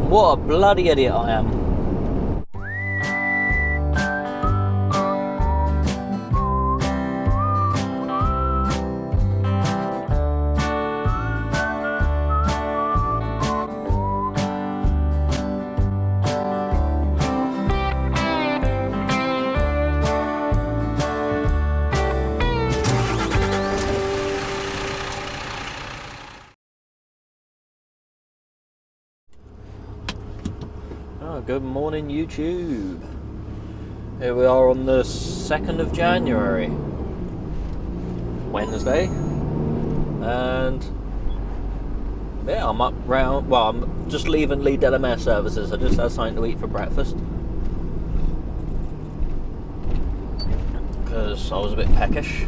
What a bloody idiot I am. Good morning, YouTube. Here we are on the 2nd of January, Wednesday, and yeah, I'm up round. Well, I'm just leaving Lead LMS services. I just had something to eat for breakfast because I was a bit peckish.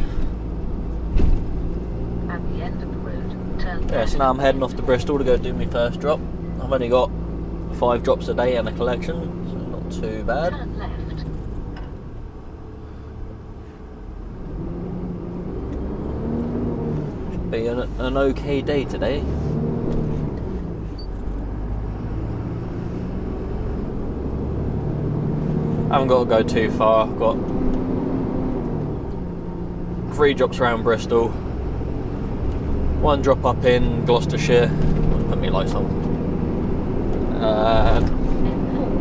At the end of the road, turn yeah, so now I'm heading off to Bristol to go do my first drop. I've only got 5 drops a day and a collection, so not too bad. Turn left. Should be an okay day today. I haven't got to go too far. I've got 3 drops around Bristol, 1 drop up in Gloucestershire. Let's put my lights on.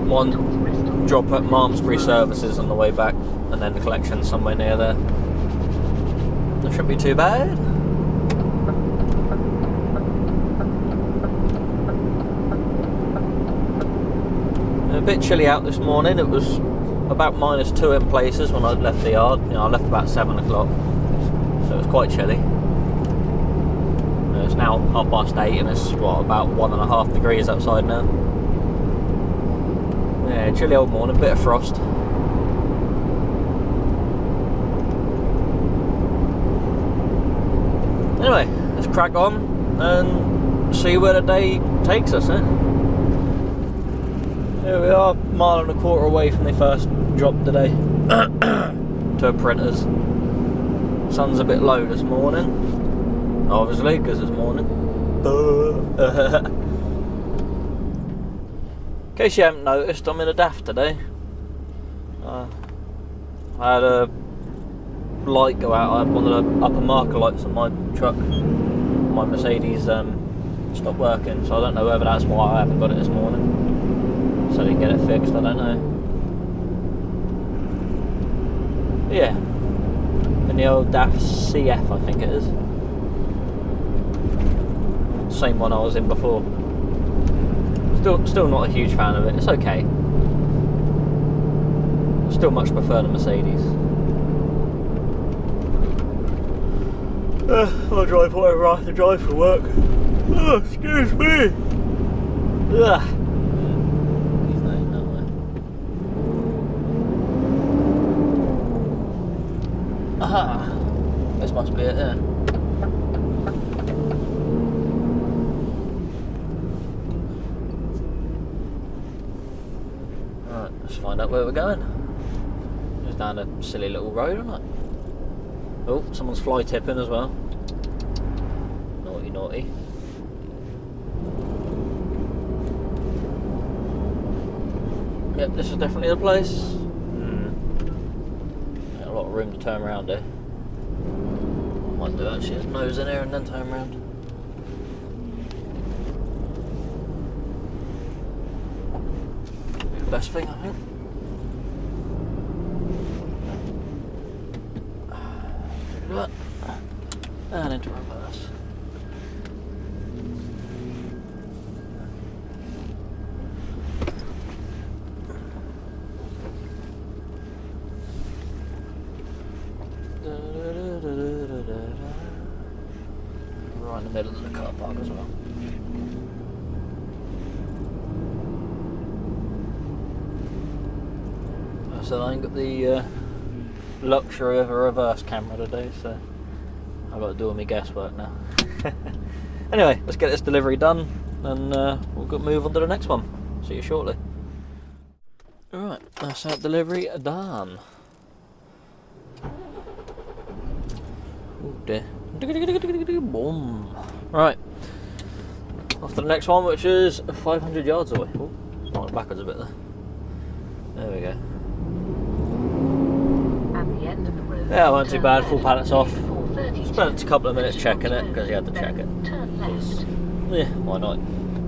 1 drop at Malmesbury services on the way back, and then the collection somewhere near there. That shouldn't be too bad. A bit chilly out this morning. It was about -2 in places when I left the yard. You know, I left about 7 o'clock, so it was quite chilly. It's now 8:30 and it's what, about 1.5 degrees outside now. Yeah, chilly old morning, bit of frost. Anyway, let's crack on and see where the day takes us, eh? Here we are, 1.25 miles away from the first drop today to a printer's. Sun's a bit low this morning, obviously, because it's morning. In case you haven't noticed, I'm in a DAF today. I had a light go out. I had one of the upper marker lights on my truck. My Mercedes stopped working, so I don't know whether that's why I haven't got it this morning. So I didn't get it fixed, I don't know. But yeah, in the old DAF CF, I think it is. Same one I was in before. Still not a huge fan of it. It's okay. Still much prefer the Mercedes. I'll drive whatever I have to drive for work. Oh, excuse me. Ugh. He's not in that way. Aha! This must be it, yeah. Let's find out where we're going. Just down a silly little road, isn't it? Oh, someone's fly tipping as well. Naughty, naughty. Yep, this is definitely the place. A lot of room to turn around here. Might do actually his nose in here and then turn around. Best thing, I think. And into reverse. Right in the middle of the car park as well. So I ain't got the luxury of a reverse camera today, so I've got to do all my guesswork now. Anyway, let's get this delivery done and we'll move on to the next one. See you shortly. Alright, that's that delivery done. Oh dear. Boom. Right. Off to the next one, which is 500 yards away. Oh, went backwards a bit there. There we go. At the end of the road, Yeah, it wasn't too turn bad. Full left, pallets off. A432. Spent a couple of minutes checking it because you had to check it. Turn left. Yeah, why not?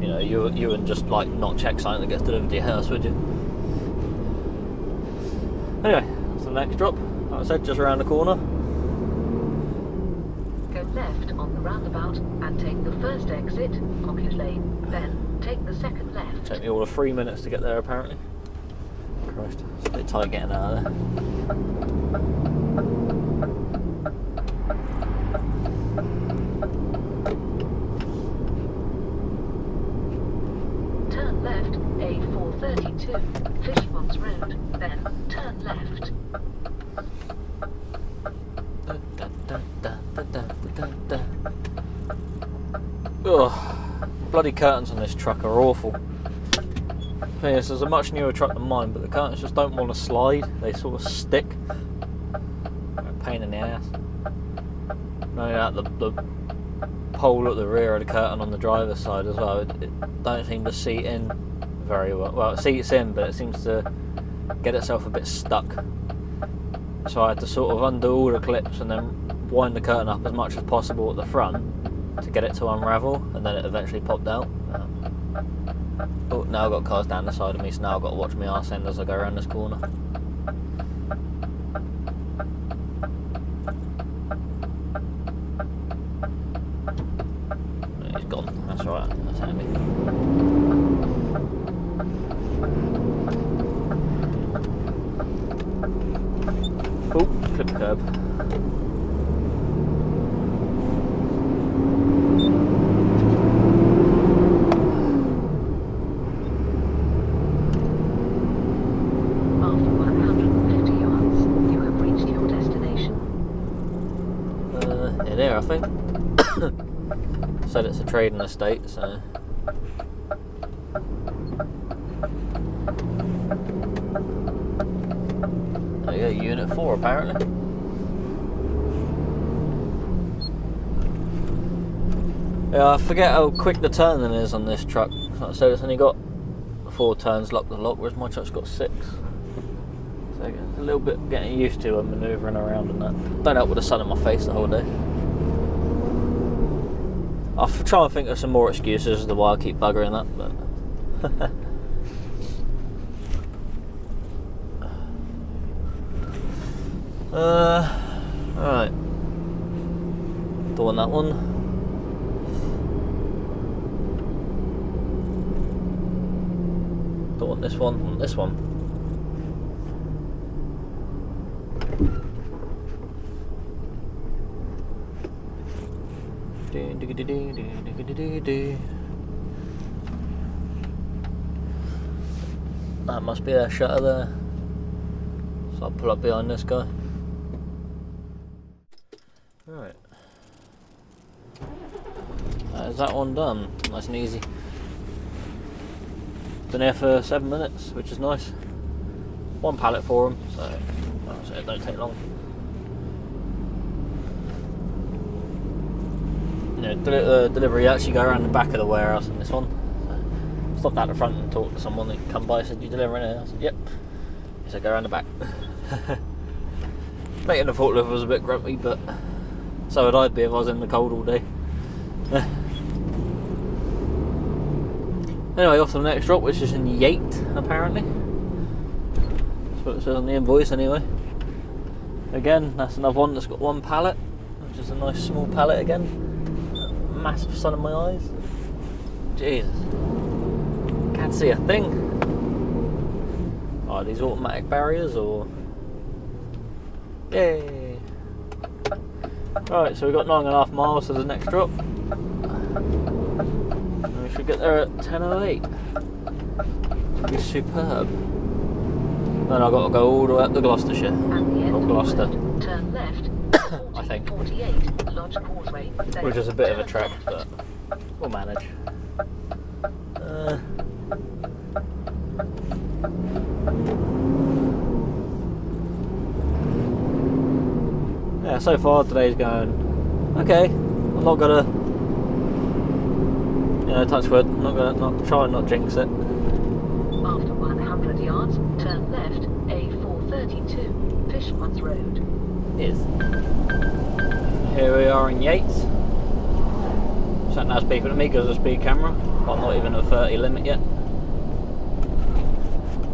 You know, you wouldn't just like not check something that gets delivered to your house, would you? Anyway, that's the next drop. Like I said, just around the corner. Go left on the roundabout and take the first exit, Cockett Lane. Then take the second left. Took me all of 3 minutes to get there, apparently. Christ, it's a bit tight getting out of there. Turn left, A432, Fishponds Road. Then turn left. Ugh, bloody curtains on this truck are awful. This is a much newer truck than mine, but the curtains just don't want to slide. They sort of stick. They're a pain in the ass. No, that the pole at the rear of the curtain on the driver's side as well. It don't seem to seat in very well. Well, it seats in, but it seems to get itself a bit stuck. So I had to sort of undo all the clips and then wind the curtain up as much as possible at the front to get it to unravel, and then it eventually popped out. Oh, now I've got cars down the side of me, so now I've got to watch my arse end as I go around this corner. He's gone, that's alright, that's handy. Oh, clip the curb. I think. Said it's a trading estate, so. Oh yeah, Unit 4 apparently. Yeah, I forget how quick the turning is on this truck. Like I said, it's only got 4 turns lock to lock, whereas my truck's got 6. So it's a little bit getting used to manoeuvring around and that. Don't help with the sun in my face the whole day. I'll try and think of some more excuses as to why I keep buggering that, but alright. Don't want that one. Don't want this one. I want this one. That must be a shutter there. So I'll pull up behind this guy. Right. Is that one done? Nice and easy. Been here for 7 minutes, which is nice. 1 pallet for them, so it don't take long. Yeah, delivery actually go around the back of the warehouse in this one. So stopped at the front and talked to someone that come by and said, "You delivering here?" I said, "Yep." He said, "Go around the back." Making the forklift was a bit grumpy, but so would I be if I was in the cold all day. Anyway, off to the next drop, which is in Yate, apparently. That's what it says on the invoice anyway. Again, that's another one that's got 1 pallet, which is a nice small pallet again. Massive sun in my eyes. Jesus. Can't see a thing. Are these automatic barriers or? Yay! Right, so we've got 9.5 miles to the next drop. And we should get there at 10:08. It'll be superb. Then I've got to go all the way up to Gloucestershire. Or Gloucester. Turn left. I think. 48, Lodge Causeway. Which is a bit of a trek, but we'll manage. Yeah, so far today's going okay. I'm not gonna, Yeah, touch wood. Not try and not jinx it. After 100 yards, turn left, A432, Fishponds Road. Yes. Here we are in Yates. Sat nav's beeping at me because of the speed camera. But I'm not even at 30 limit yet.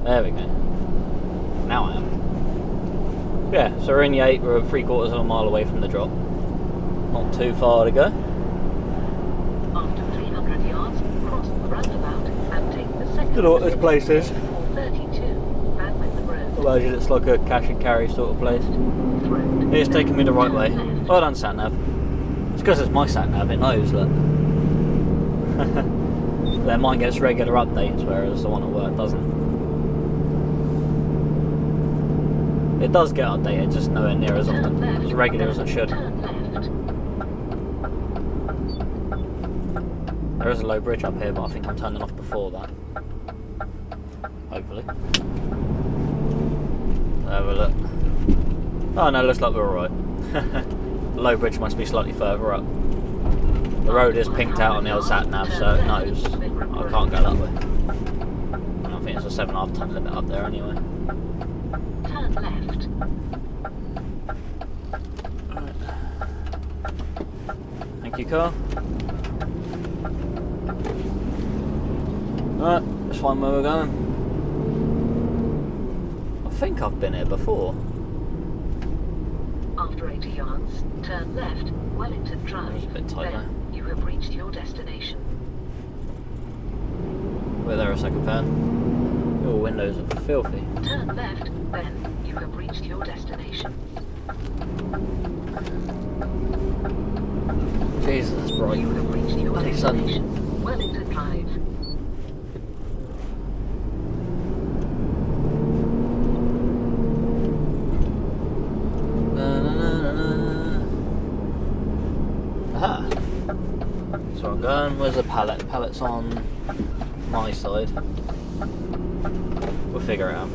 There we go. Now I am. Yeah, so we're in Yates. We're 3/4 of a mile away from the drop. Not too far to go. After 300 yards, cross the roundabout and take the second. Don't know what this place is. 432, Banwin Road. Imagine it's like a cash and carry sort of place. It's taking me the right way. Well done, sat nav. It's because it's my sat nav. It knows that. Then mine gets regular updates, whereas the one at work doesn't. It does get updated, just nowhere near as often, as regular as it should. There is a low bridge up here, but I think I'm turning off before that. Hopefully. Have a look. Oh no, looks like we're alright. The low bridge must be slightly further up. The road is pinked out on the old sat nav, so it knows I can't go that way. And I think it's a 7.5 ton limit up there anyway. Turn left. Thank you, car. Alright, let's find where we're going. I think I've been here before. After 80 yards, turn left, Wellington Drive. It's a bit tight there. Then you have reached your destination. We're there a second, pan. Your windows are filthy. Turn left, then you have reached your destination. Jesus, that's bright. You have reached your Bloody sun. destination. Wellington Drive. Aha! So I'm going, where's the pallet? The pallet's on my side. We'll figure it out.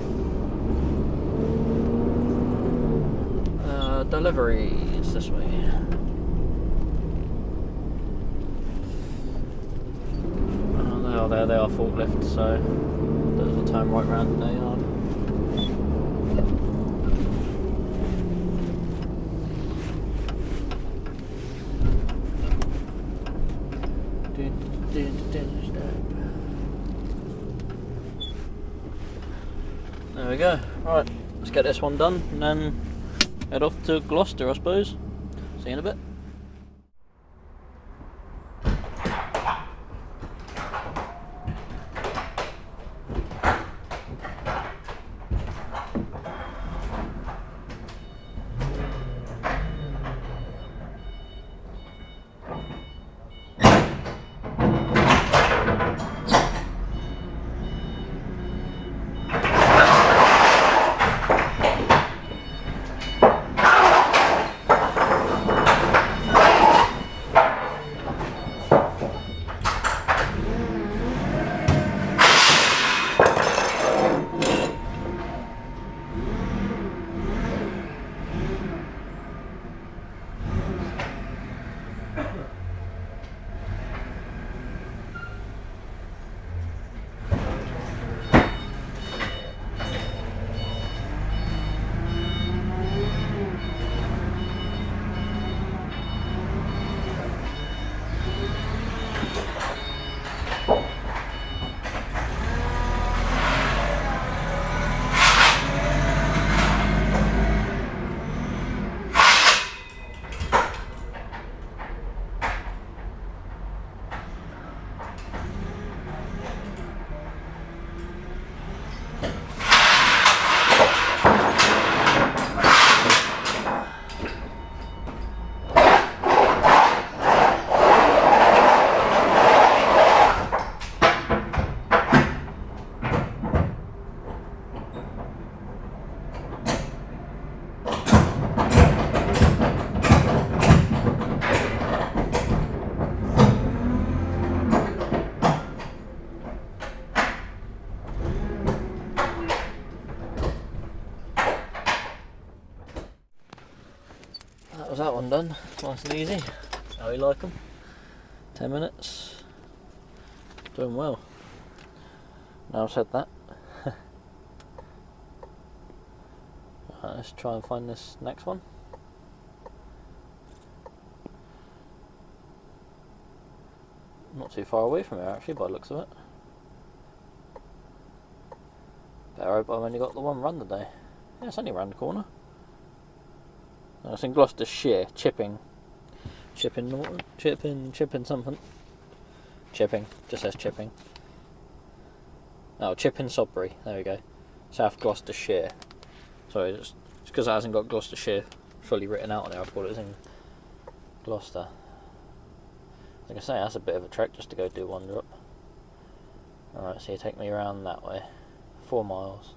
Delivery is this way. Oh, there they are, forklift, so there's a turn right round the yard. There we go. Right, let's get this one done and then head off to Gloucester, I suppose. See you in a bit. That was that one done. Nice and easy. How you like them? 10 minutes. Doing well. Now I've said that. Right, let's try and find this next one. Not too far away from here actually by the looks of it. Better hope I've only got the one run today. Yeah, it's only around the corner. No, it's in Gloucestershire, chipping something. Chipping, just says chipping. Oh, Chipping Sodbury, there we go. South Gloucestershire. Sorry, it's because it hasn't got Gloucestershire fully written out on there, I thought it was in Gloucester. Like I say, that's a bit of a trek just to go do one drop. Alright, so you take me around that way. 4 miles.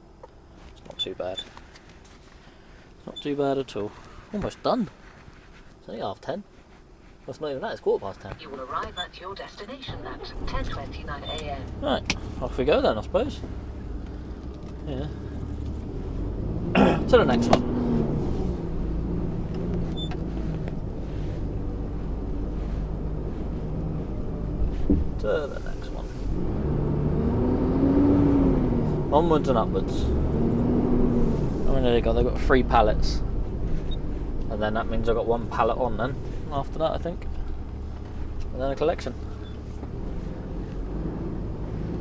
It's not too bad. Not too bad at all. Almost done. It's only 10:30. Well, it's not even that, it's 10:15. You will arrive at your destination at 10:29 AM. Right, off we go then, I suppose. Yeah. To the next one. To the next one. Onwards and upwards. Oh, there you go, they've got 3 pallets. And then that means I've got 1 pallet on then, after that I think. And then a collection.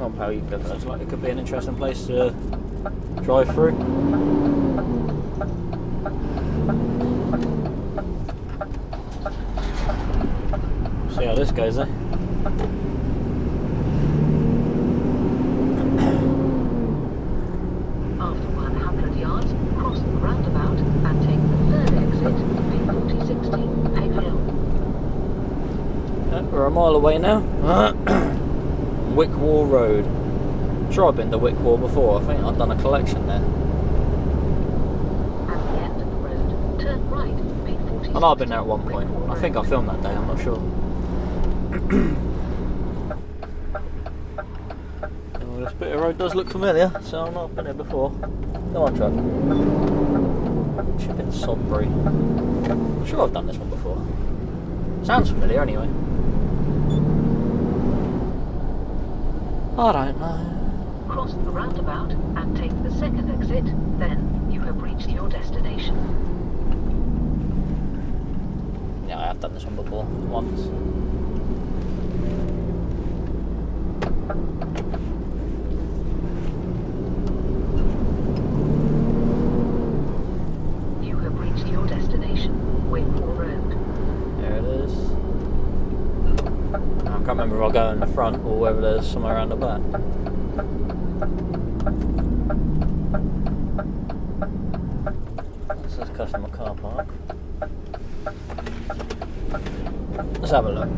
Oh, pal, you could, looks like it could be an interesting place to drive through. See how this goes, eh? After 100 yards, cross the roundabout and take the 3rd exit, B4060, Peg Hill. We're a mile away now. Wickwall Road. Sure, I've been to Wickwall before. I think I've done a collection there. At the end of the road, turn right, B4060. I know I've been there at one point. I think I filmed that day, I'm not sure. Oh, this bit of road does look familiar, so I've not been here before. Go on, truck. Chipping Sodbury. I'm sure I've done this one before. Sounds familiar anyway. I don't know. Cross the roundabout and take the 2nd exit, then you have reached your destination. Yeah, I have done this one before, once. You have reached your destination, Wickwall Road. There it is. I can't remember if I'll go in the front or whether there's somewhere around the back. This is customer car park. Let's have a look.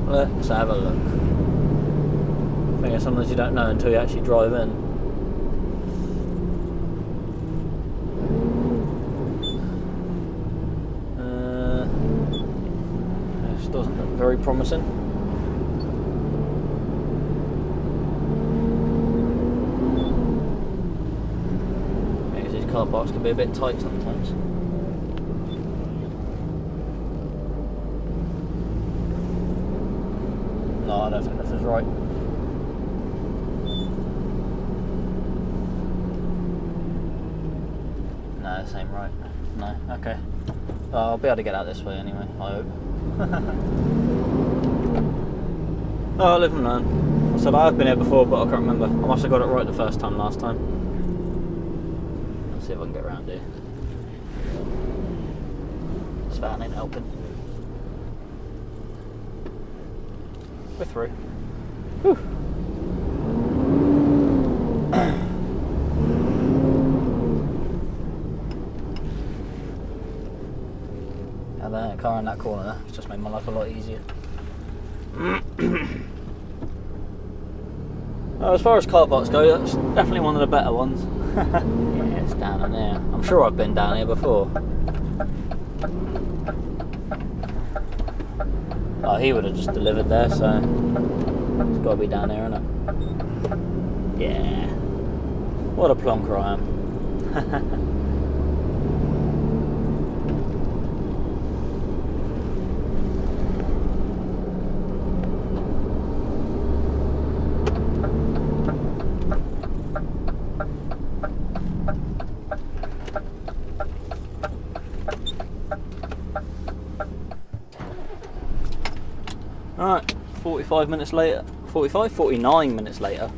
Let's have a look. I think sometimes you don't know until you actually drive in. This doesn't look very promising. Because these car parks can be a bit tight sometimes. No, I don't think this is right. No, this ain't right. No, okay. I'll be able to get out this way anyway, I hope. Oh, live and learn. I said I have been here before, but I can't remember. I must have got it right the first time last time. Let's see if I can get around here. This van ain't helping. We're through. Whew. Now that car in that corner there, it's just made my life a lot easier. Oh, as far as car parks go, that's definitely one of the better ones. Yeah, it's down in there. I'm sure I've been down here before. Oh, he would have just delivered there, so it's got to be down there, isn't it? Yeah. What a plonker I am. Alright, 45 minutes later, 49 minutes later,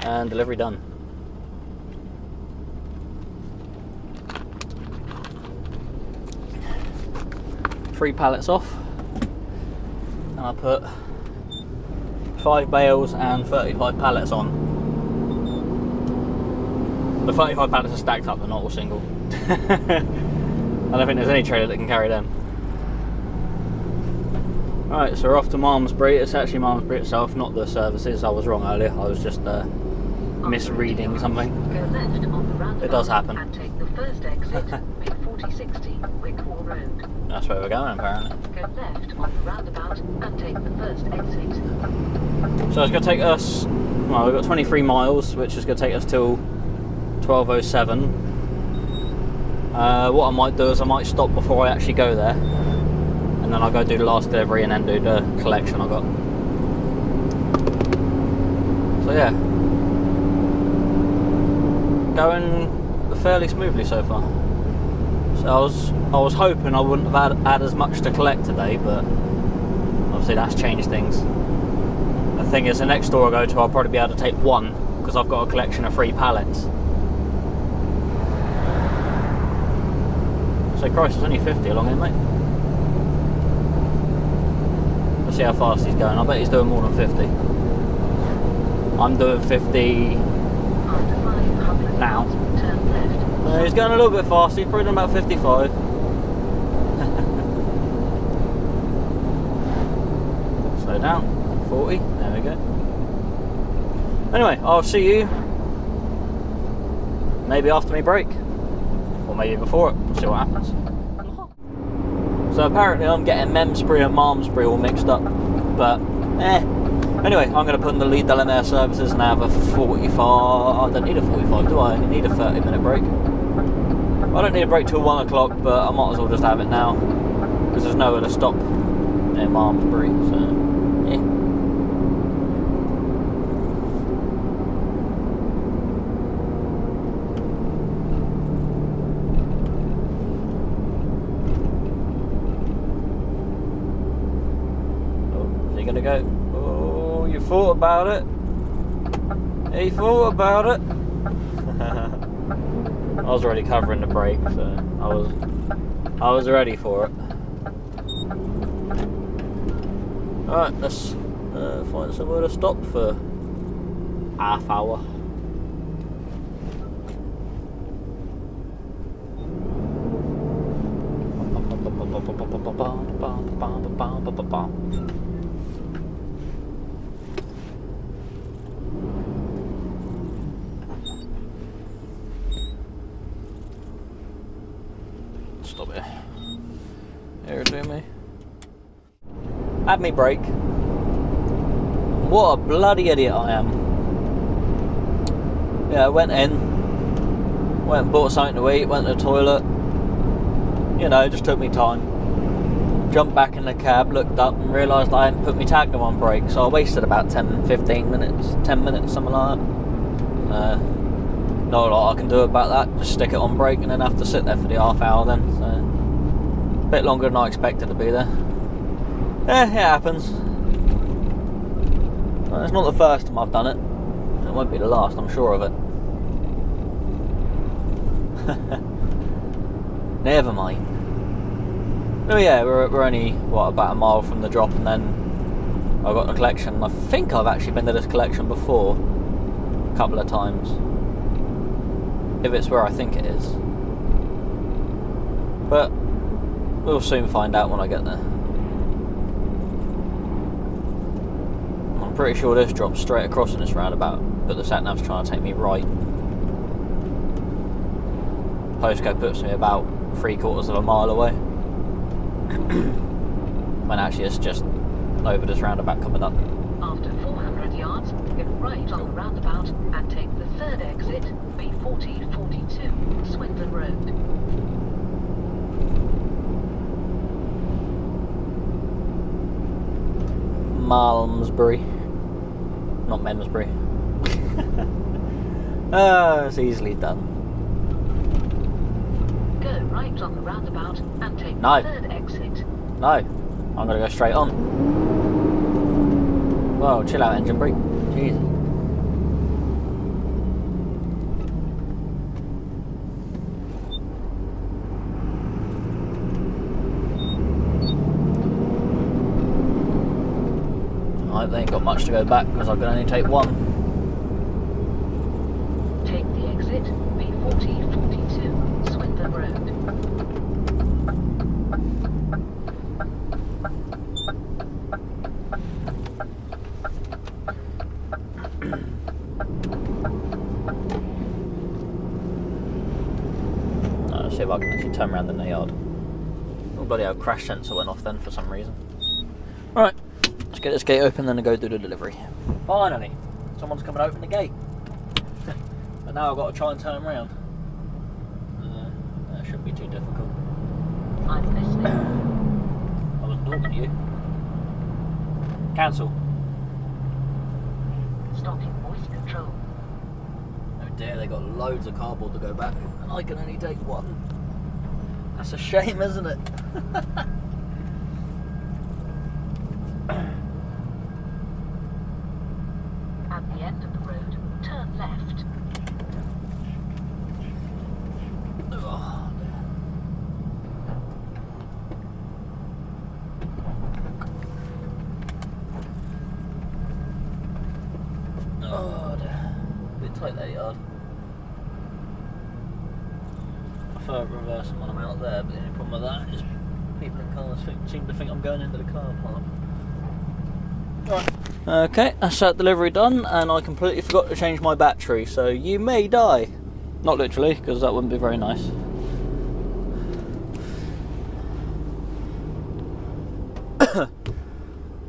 and delivery done. Three pallets off, and I put 5 bales and 35 pallets on. The 35 pallets are stacked up, they're not all single. I don't think there's any trailer that can carry them. Alright, so we're off to Malmesbury. It's actually Malmesbury itself, not the services. I was wrong earlier, I was just misreading something. It does happen. And take the first exit, B4060, Wickhall Road. That's where we're going apparently. Go left on the roundabout and take the first exit. So it's going to take us, well, we've got 23 miles, which is going to take us till 12:07. What I might do is I might stop before I actually go there, and then I'll go do the last delivery and then do the collection I got. So yeah, going fairly smoothly so far. So I was hoping I wouldn't have had as much to collect today, but obviously that's changed things. The thing is, the next store I go to, I'll probably be able to take one, because I've got a collection of 3 pallets. So Christ, it's only 50 along here, mate. Let's see how fast he's going. I bet he's doing more than 50. I'm doing 50 now. He's going a little bit fast. He's probably done about 55. Slow down. 40. There we go. Anyway, I'll see you maybe after my break, or maybe before it. We'll see what happens. So apparently I'm getting Memsbury and Malmesbury all mixed up, but anyway, I'm going to put in the lead Delamere services and have a 45. I don't need a 45, do I? I only need a 30-minute break. I don't need a break till 1 o'clock, but I might as well just have it now, because there's nowhere to stop near Malmesbury, so yeah. Oh, is he gonna go? Oh, you thought about it. He thought about it. I was already covering the brake, so I was ready for it. Alright, let's find somewhere to stop for half hour. Stop it. Irritate me. Had me break. What a bloody idiot I am. Yeah, I went in, went and bought something to eat, went to the toilet. You know, just took me time. Jumped back in the cab, looked up and realised I hadn't put my tag on brake, so I wasted about 10-15 minutes, 10 minutes, something like that. Not a lot I can do about that, just stick it on brake and then have to sit there for the half hour then, so a bit longer than I expected to be there. It happens. Well, it's not the first time I've done it, it won't be the last, I'm sure of it. Never mind. Oh yeah, we're only, what, about a mile from the drop, and then I got the collection. I think I've actually been to this collection before, a couple of times. If it's where I think it is. But we'll soon find out when I get there. I'm pretty sure this drops straight across in this roundabout, but the sat-nav's trying to take me right. Postcode puts me about 3/4 of a mile away. When actually it's just over this roundabout coming up. After 400 yards, go right on the roundabout and take the third exit, B4042, Swindon Road. Malmesbury. Not Memsbury. It's easily done. Go right on the roundabout and take No. the third exit. No, I'm going to go straight on. Well, chill out, engine brake. Jesus. Right, they ain't got much to go back because I can only take one. Take the exit B4042 Swindon Road. Let's see if I can actually turn around in the yard. Oh bloody hell, crash sensor went off then for some reason. Right, let's get this gate open then and go do the delivery. Finally, someone's coming to open the gate. But now I've got to try and turn around. That shouldn't be too difficult. I'm listening. I wasn't talking to you. Cancel. Stopping voice control. Oh dear, they got loads of cardboard to go back and I can only take one. That's a shame, isn't it? At the end of the road, turn left. Oh, dear. Oh dear. A bit tight there, yard. I prefer reversing when I'm out there, but the only problem with that is people in cars seem to think I'm going into the car park. Right. Okay, that's that delivery done, and I completely forgot to change my battery, so you may die. Not literally, because that wouldn't be very nice.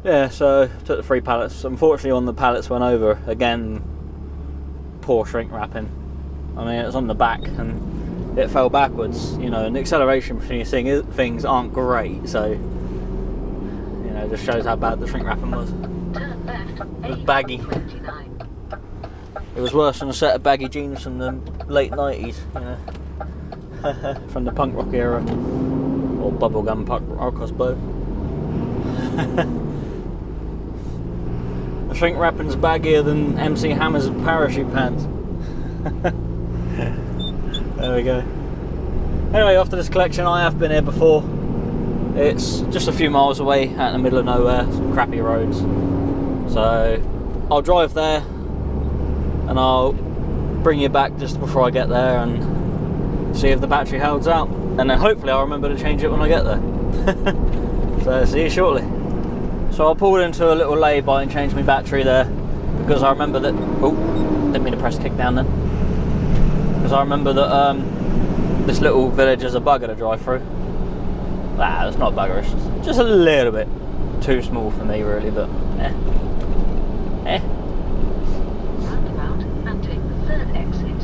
Yeah, so took the 3 pallets. Unfortunately, one of the pallets went over. Again, poor shrink wrapping. I mean, it was on the back and it fell backwards, you know, and the acceleration between these things aren't great, so, you know, it just shows how bad the shrink wrapping was. Turn left. It was baggy. 29. It was worse than a set of baggy jeans from the late 90s, you know, from the punk rock era, or bubblegum punk rock, I suppose. The shrink wrapping's baggier than MC Hammer's parachute pants. There we go. Anyway, after this collection, I have been here before. It's just a few miles away out in the middle of nowhere, some crappy roads. So I'll drive there and I'll bring you back just before I get there and see if the battery holds out. And then hopefully I'll remember to change it when I get there. So see you shortly. So I pulled into a little lay-by and changed my battery there because I remember that... Oh, didn't mean to press kick down then. Because I remember that this little village is a bugger to drive through. Nah, it's not a bugger, it's just a little bit too small for me really, but eh. Roundabout and take the 3rd exit.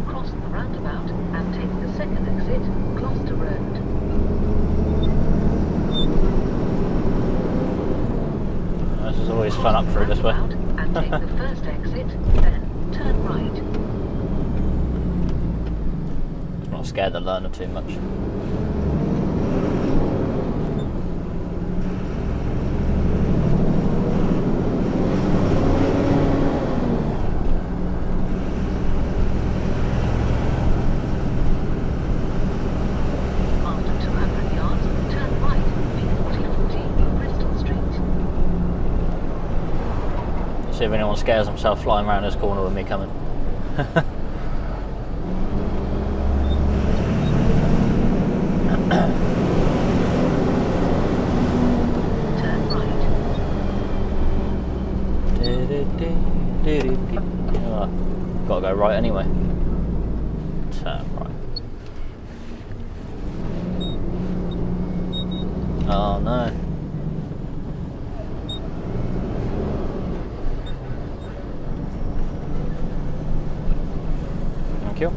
Cross the roundabout and take the 2nd exit, Gloucester Road. This is always fun up through this way. And take the 1st exit, then turn right. I'm not scared of learning too much. After 200 yards, turn right, B4040 Bristol Street. See if anyone scares himself flying around this corner with me coming. Turn right. Oh, gotta go right anyway. Turn right. Oh no. Thank you.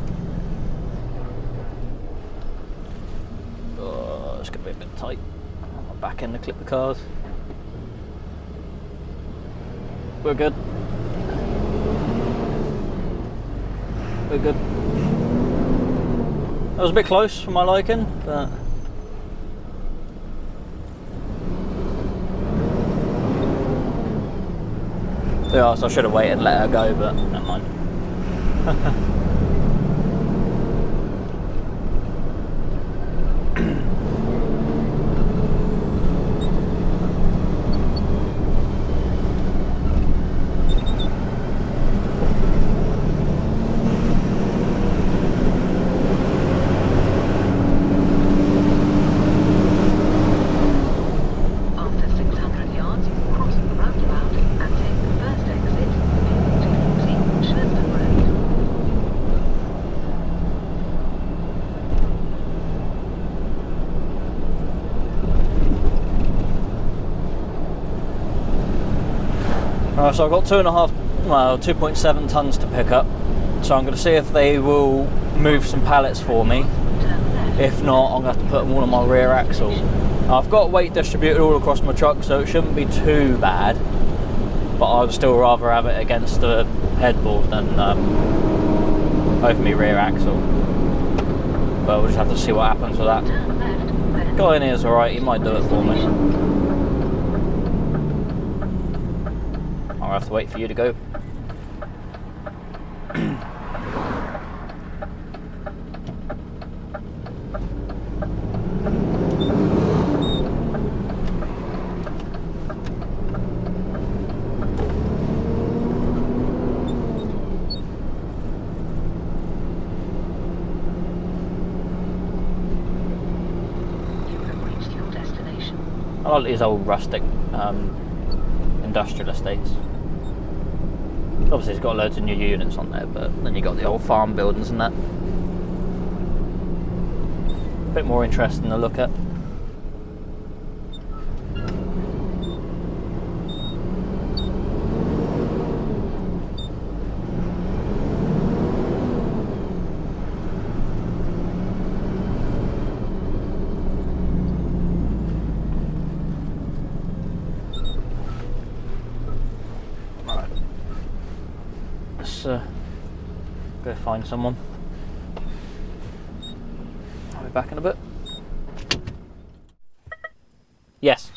Oh, it's gonna be a bit tight. I'm back in to clip the cars. we're good. We're good. That was a bit close for my liking, but yeah, so I should have waited and let her go, but never mind. After 600 yards, cross the roundabout and take the first exit, B4040 Sherstown Road. Alright, so I've got 2.7 tons to pick up. So I'm going to see if they will move some pallets for me. Turn left. If not, I'm going to have to put them all on my rear axle. I've got weight distributed all across my truck, so it shouldn't be too bad. But I would still rather have it against the headboard than over my rear axle. But we'll just have to see what happens with that. Turn left. Then Guy in here is alright, he might do it for me. I'll have to wait for you to go. you have reached your destination. I like these old rustic industrial estates. Obviously it's got loads of new units on there, but then you got the old farm buildings and that. A bit more interesting to look at. Let's go find someone. I'll be back in a bit. Yes.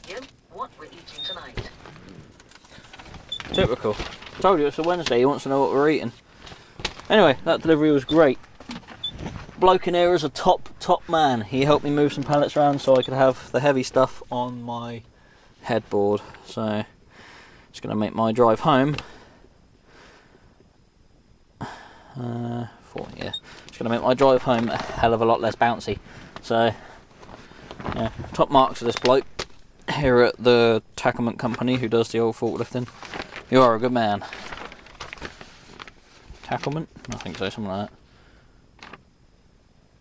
You, what we're eating tonight? Typical. Told you it's a Wednesday, he wants to know what we're eating. Anyway, that delivery was great. Bloke in here is a top man. He helped me move some pallets around so I could have the heavy stuff on my headboard. So it's going to make my drive home it's going to make my drive home a hell of a lot less bouncy. So yeah, top marks of this bloke here at the tacklement company who does the old forklifting. You are a good man. Tacklement? I think so, something like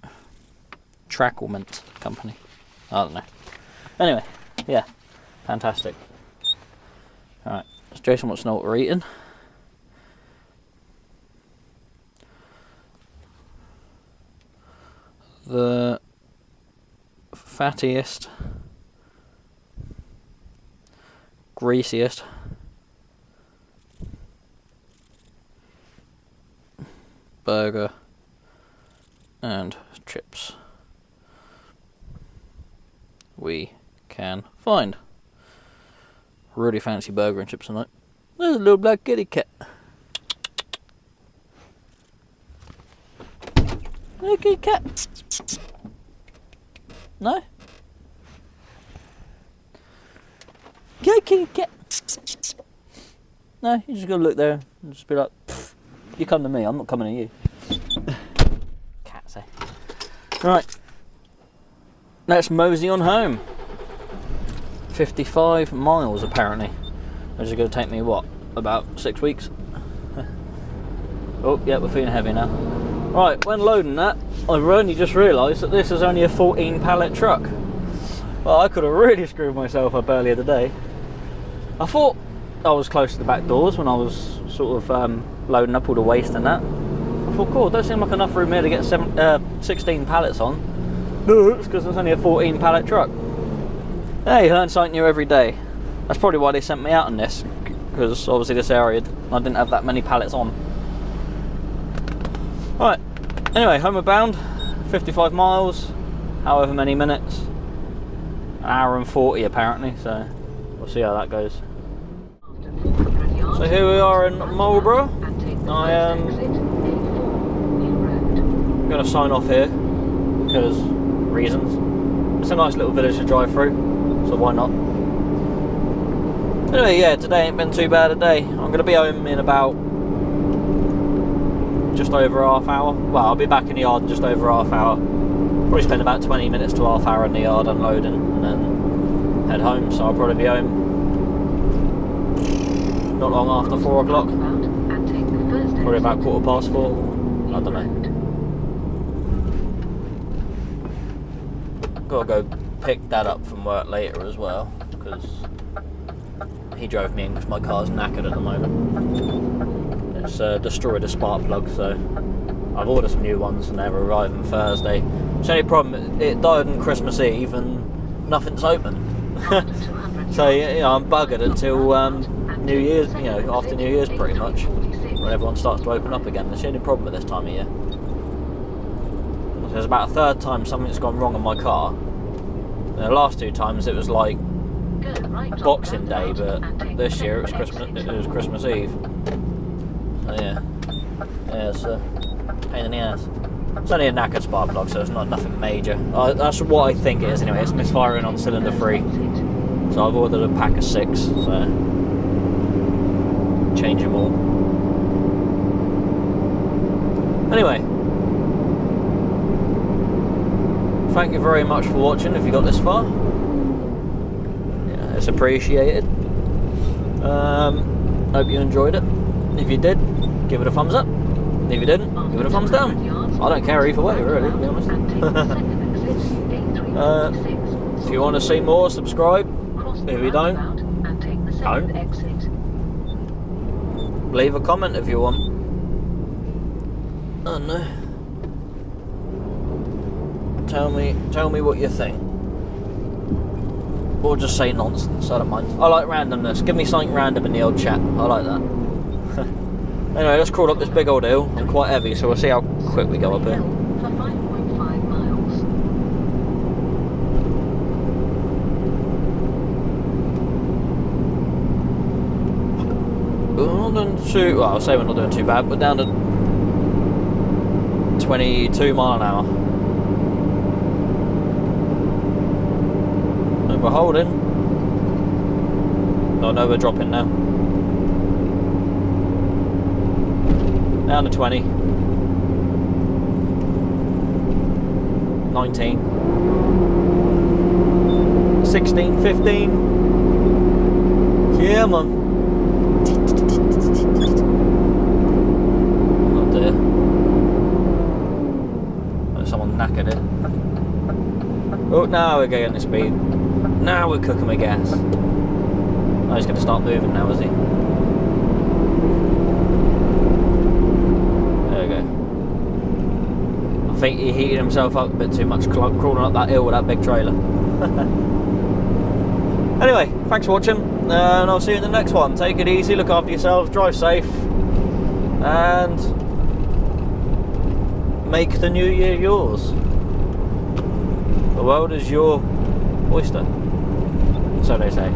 that. Tracklement company. I don't know. Anyway, yeah, fantastic. Alright, so Jason wants to know what we're eating. The fattiest, greasiest, burger and chips we can find. Really fancy burger and chips tonight. There's a little black kitty cat. Little kitty cat. No? Go kitty cat. No, you just gotta look there and just be like, you come to me, I'm not coming to you. Cats, eh? Right. Let's mosey on home. 55 miles apparently. Which is going to take me, what, about 6 weeks? Oh, yeah, we're feeling heavy now. Right, when loading that, I've only just realised that this is only a 14 pallet truck. Well, I could have really screwed myself up earlier today. I thought I was close to the back doors when I was sort of loading up all the waste and that. I thought, cool, don't seem like enough room here to get 16 pallets on. No, it's because it's only a 14 pallet truck. Hey, you learn something new every day. That's probably why they sent me out on this, because obviously this area, I didn't have that many pallets on. Right, anyway, homeward bound, 55 miles, however many minutes, an hour and 40 apparently, so we'll see how that goes. So here we are in Marlborough. I am going to sign off here, because reasons. It's a nice little village to drive through, so why not? Anyway, yeah, today ain't been too bad a day. I'm going to be home in about just over half hour. Well, I'll be back in the yard in just over half hour. Probably spend about 20 minutes to half hour in the yard unloading and then head home. So I'll probably be home not long after 4 o'clock. Probably about 4:15. I don't know. Gotta go pick Dad up from work later as well, because he drove me in because my car's knackered at the moment. It's destroyed a spark plug, so I've ordered some new ones and they're arriving Thursday. The only problem, it died on Christmas Eve and nothing's open. So yeah, I'm buggered until New Year's, you know, after New Year's pretty much, when everyone starts to open up again. That's the only problem at this time of year. There's about a third time something's gone wrong on my car. And the last 2 times it was like Boxing Day, but this year it was Christmas Eve. So yeah, it's a pain in the ass. It's only a knackered spark plug, so it's nothing major. That's what I think it is anyway. It's misfiring on cylinder 3. So I've ordered a pack of 6, so change them all. Anyway, thank you very much for watching if you got this far. Yeah, it's appreciated. Hope you enjoyed it. If you did, give it a thumbs up. If you didn't, give it a thumbs down. I don't care either way, really, to be honest. If you want to see more, subscribe. If you don't. Leave a comment if you want. I don't know. Tell me what you think. Or just say nonsense, I don't mind. I like randomness. Give me something random in the old chat. I like that. Anyway, let's crawl up this big old hill. I'm quite heavy, so we'll see how quick we go up here. For 5.5 miles. We're not doing too, well, I'll say we're not doing too bad. We're down to 22 mile an hour. And we're holding. Oh no, we're dropping now. Down to 20. 19. 16, 15. Yeah, man. Oh dear. Oh, someone knackered it. Oh, now we're getting the speed. Now we're cooking with gas. Oh, he's going to start moving now, is he? There we go. I think he heated himself up a bit too much crawling up that hill with that big trailer. Anyway, thanks for watching, and I'll see you in the next one. Take it easy, look after yourselves, drive safe, and make the new year yours. The world is your oyster, so they say.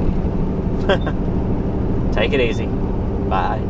Take it easy. Bye.